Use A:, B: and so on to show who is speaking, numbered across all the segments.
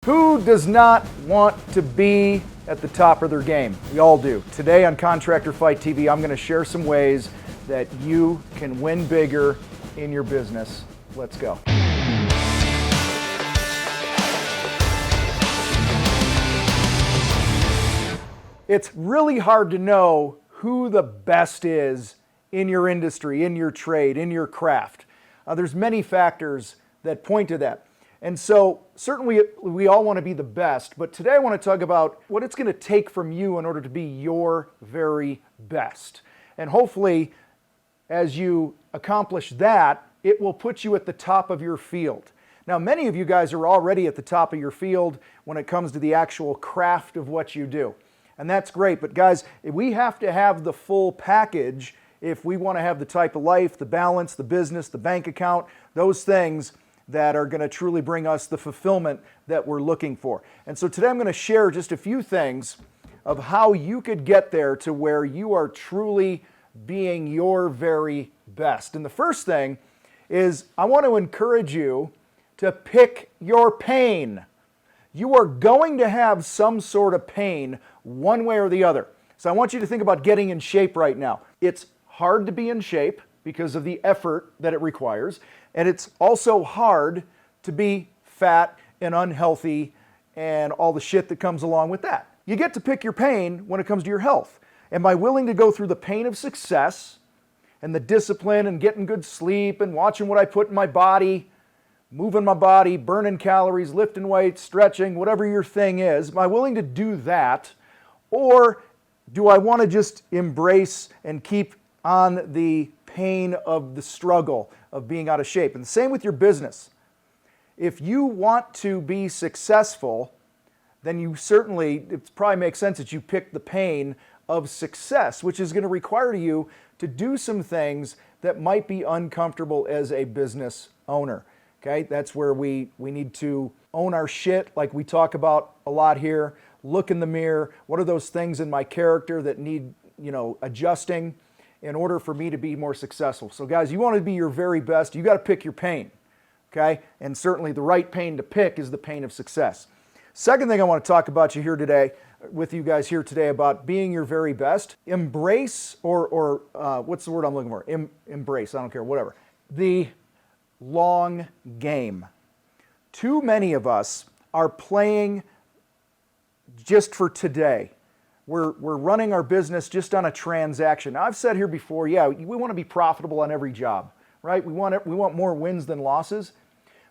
A: Who does not want to be at the top of their game? We all do. Today on Contractor Fight TV, I'm going to share some ways that you can win bigger in your business. Let's go. It's really hard to know who the best is in your industry, in your trade, in your craft. There's many factors that point to that. And so certainly we all want to be the best, but today I want to talk about what it's going to take from you in order to be your very best. And hopefully, as you accomplish that, it will put you at the top of your field. Now, many of you guys are already at the top of your field when it comes to the actual craft of what you do. And that's great, but guys, we have to have the full package if we want to have the type of life, the balance, the business, the bank account, those things that are going to truly bring us the fulfillment that we're looking for. And so today I'm going to share just a few things of how you could get there to where you are truly being your very best. And the first thing is I want to encourage you to pick your pain. You are going to have some sort of pain one way or the other. So I want you to think about getting in shape right now. It's hard to be in shape because of the effort that it requires. And it's also hard to be fat and unhealthy and all the shit that comes along with that. You get to pick your pain when it comes to your health. Am I willing to go through the pain of success and the discipline and getting good sleep and watching what I put in my body, moving my body, burning calories, lifting weights, stretching, whatever your thing is? Am I willing to do that? Or do I want to just embrace and keep on the pain of the struggle of being out of shape? And the same with your business. If you want to be successful, then it probably makes sense that you pick the pain of success, which is going to require you to do some things that might be uncomfortable as a business owner. Okay, that's where we need to own our shit, like we talk about a lot here. Look in the mirror. What are those things in my character that need, adjusting in order for me to be more successful? So guys, you want to be your very best, you got to pick your pain, okay? And certainly the right pain to pick is the pain of success. Second thing I want to talk about with you guys here today about being your very best. Embrace, or what's the word I'm looking for? Embrace, I don't care, whatever. The long game. Too many of us are playing just for today. We're running our business just on a transaction. Now, I've said here before, we want to be profitable on every job, right? We want more wins than losses.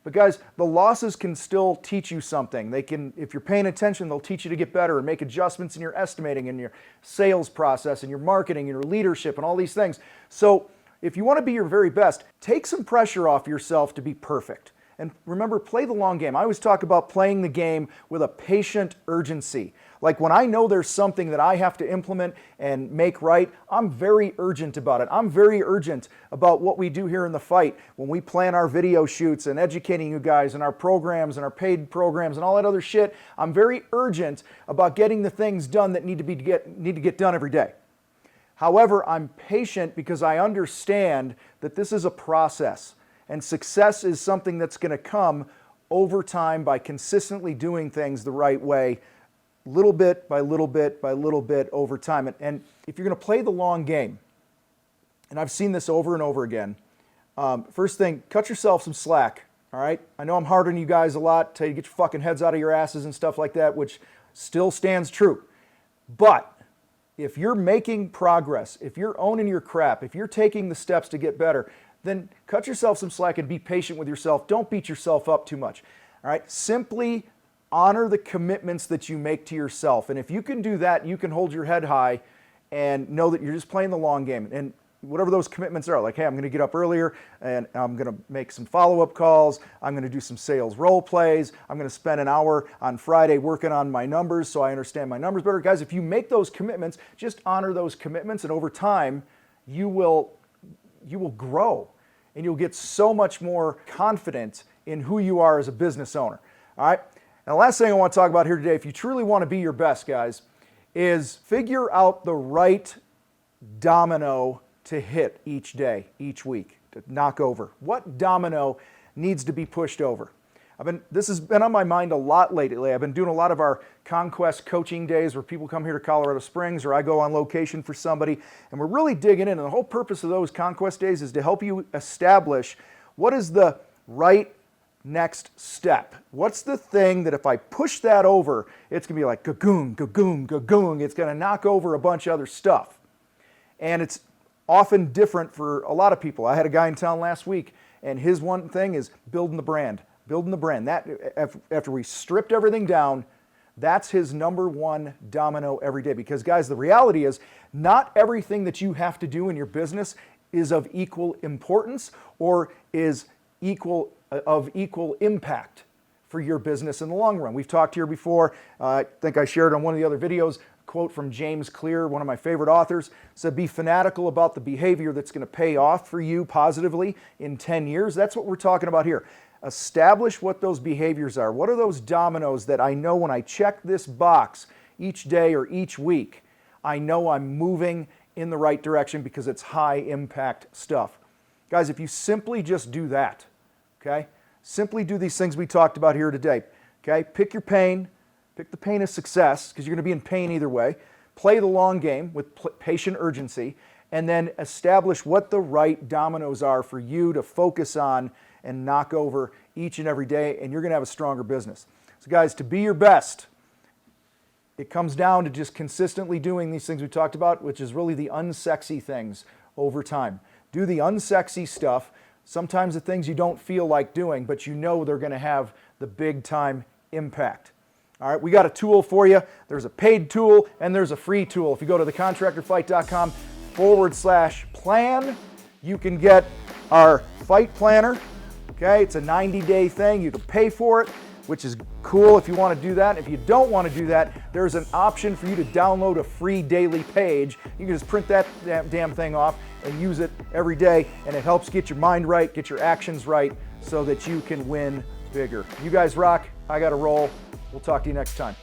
A: But guys, the losses can still teach you something. If you're paying attention, they'll teach you to get better and make adjustments in your estimating and your sales process and your marketing and your leadership and all these things. So if you want to be your very best, take some pressure off yourself to be perfect. And remember, play the long game. I always talk about playing the game with a patient urgency. Like when I know there's something that I have to implement and make right, I'm very urgent about it. I'm very urgent about what we do here in the fight when we plan our video shoots and educating you guys and our programs and our paid programs and all that other shit. I'm very urgent about getting the things done that need to get done every day. However, I'm patient because I understand that this is a process. And success is something that's going to come over time by consistently doing things the right way, little bit by little bit by little bit over time. And if you're going to play the long game, and I've seen this over and over again, first thing, cut yourself some slack, all right? I know I'm hard on you guys a lot, tell you to get your fucking heads out of your asses and stuff like that, which still stands true. But if you're making progress, if you're owning your crap, if you're taking the steps to get better, then cut yourself some slack and be patient with yourself. Don't beat yourself up too much. All right? Simply honor the commitments that you make to yourself. And if you can do that, you can hold your head high and know that you're just playing the long game. And whatever those commitments are, like, hey, I'm going to get up earlier and I'm going to make some follow-up calls. I'm going to do some sales role plays. I'm going to spend an hour on Friday working on my numbers so I understand my numbers better. Guys, if you make those commitments, just honor those commitments, and over time, you will grow. And you'll get so much more confident in who you are as a business owner. All right? And the last thing I want to talk about here today, if you truly want to be your best, guys, is figure out the right domino to hit each day, each week, to knock over. What domino needs to be pushed over? This has been on my mind a lot lately. I've been doing a lot of our Conquest coaching days where people come here to Colorado Springs, or I go on location for somebody, and we're really digging in. And the whole purpose of those Conquest days is to help you establish what is the right next step. What's the thing that if I push that over, it's going to be like gagoon, gagoon, gagoon. It's going to knock over a bunch of other stuff. And it's often different for a lot of people. I had a guy in town last week, and his one thing is building the brand. Building the brand. That, after we stripped everything down, that's his number one domino every day. Because guys, the reality is not everything that you have to do in your business is of equal importance or is of equal impact for your business in the long run. We've talked here before. I think I shared on one of the other videos, a quote from James Clear, one of my favorite authors, said, be fanatical about the behavior that's going to pay off for you positively in 10 years. That's what we're talking about here. Establish what those behaviors are. What are those dominoes that I know when I check this box each day or each week, I know I'm moving in the right direction because it's high impact stuff. Guys, if you simply just do that, okay? Simply do these things we talked about here today, okay? Pick your pain. Pick the pain of success because you're going to be in pain either way. Play the long game with patient urgency, and then establish what the right dominoes are for you to focus on and knock over each and every day, and you're going to have a stronger business. So guys, to be your best, it comes down to just consistently doing these things we talked about, which is really the unsexy things over time. Do the unsexy stuff, sometimes the things you don't feel like doing, but you know they're going to have the big time impact. All right, we got a tool for you. There's a paid tool and there's a free tool. If you go to thecontractorfight.com/plan, you can get our fight planner. Okay, it's a 90-day thing. You can pay for it, which is cool if you want to do that. If you don't want to do that, there's an option for you to download a free daily page. You can just print that damn thing off and use it every day, and it helps get your mind right, get your actions right, so that you can win bigger. You guys rock. I got to roll. We'll talk to you next time.